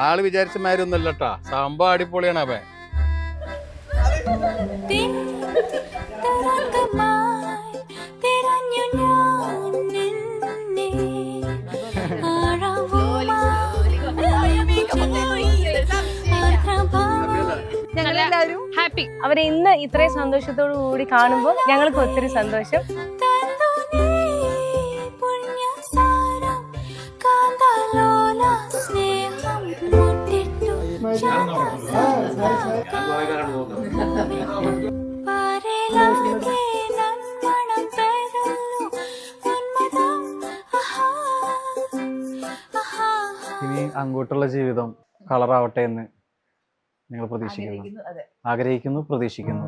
ആള് വിചാരിച്ച മാതിരി ഒന്നുമല്ലട്ടാ, സംഭവം അടിപൊളിയാണ്. അവൻ ഞങ്ങളെല്ലാവരും ഹാപ്പി. അവരെ ഇന്ന് ഇത്രയും സന്തോഷത്തോടു കൂടി കാണുമ്പോൾ ഞങ്ങൾക്ക് ഒത്തിരി സന്തോഷം. ഇനി അങ്ങോട്ടുള്ള ജീവിതം കളറാവട്ടെ എന്ന് നിങ്ങൾ പ്രതീക്ഷിക്കുന്നു, ആഗ്രഹിക്കുന്നു, പ്രതീക്ഷിക്കുന്നു.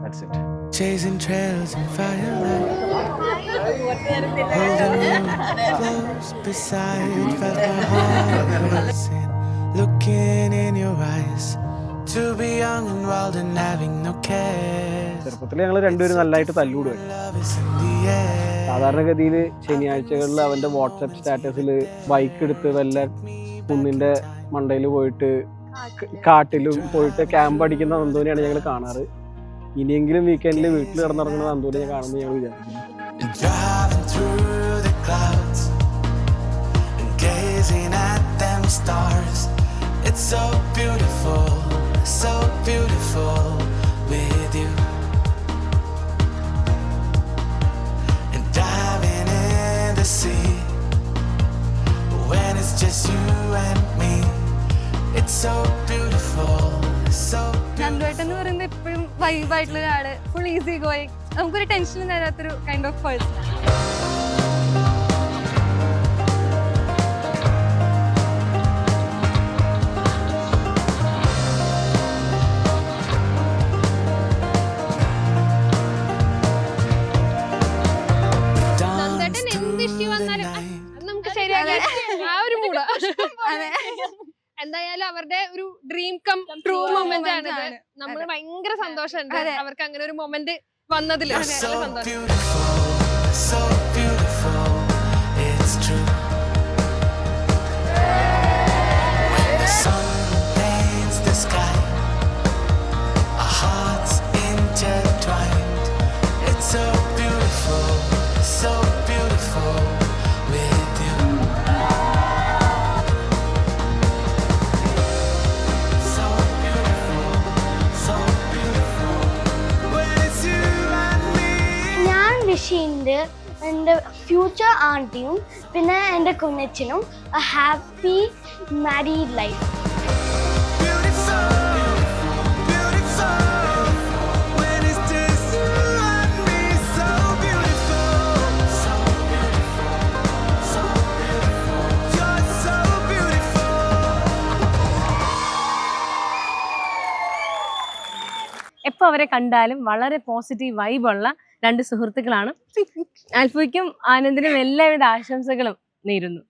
That's it. Chasing trails and firelight, holding you close beside, felt my heart racing, looking in your eyes, to be young and wild and having no care. ചെറുപ്പത്തിൽ ഞങ്ങൾ രണ്ടുപേരും നല്ലതായിട്ട് തല്ലുകൂടുകയാണ്. സാധാരണഗതിയിൽ ശനിയാഴ്ചകളിൽ അവൻ്റെ വാട്സപ്പ് സ്റ്റാറ്റസിൽ ബൈക്ക് എടുത്ത് വല്ല കുന്നിൻ്റെ മണ്ടയിൽ പോയിട്ട് കാട്ടിലും പോയിട്ട് ക്യാമ്പ് അടിക്കുന്ന നന്ദോനെയാണ് ഞങ്ങൾ കാണാറ്. ഇനിയെങ്കിലും വീക്കെൻഡിൽ വീട്ടിൽ കിടന്നിറങ്ങുന്ന നന്ദോനെ കാണുമ്പോൾ ഞങ്ങൾ വിചാരിക്കുന്നു. നന്ദുവേട്ടെന്ന് പറയുന്നത് എപ്പോഴും വൈബായിട്ടുള്ള ഒരാള്, ഫുൾ ഈസി ഗോയിങ്, നമുക്കൊരു ടെൻഷനും തരാത്തൊരു കൈൻഡ് ഓഫ് പേഴ്സൺ. നന്ദേട്ടൻ എന്ത് ഇഷ്യൂ വന്നാലും നമുക്ക് ശരിയാക്കി ആ ഒരു മൂട. എന്തായാലും അവരുടെ ഒരു ഡ്രീം കം ട്രൂ മൊമെന്റ് ആണ്. നമ്മൾ ഭയങ്കര സന്തോഷമുണ്ട് അവർക്ക് അങ്ങനെ ഒരു മൊമെന്റ് വന്നതിൽ. സന്തോഷം. എൻ്റെ ഫ്യൂച്ചർ ആൻറ്റിയും പിന്നെ എൻ്റെ കുഞ്ഞച്ചനും ഹാപ്പി മാരീഡ് ലൈഫ്. എപ്പോൾ അവരെ കണ്ടാലും വളരെ പോസിറ്റീവ് വൈബുള്ള രണ്ട് സുഹൃത്തുക്കളാണ്. ആൽഫയ്ക്കും ആനന്ദിനും എല്ലാവിധ ആശംസകളും നേരുന്നു.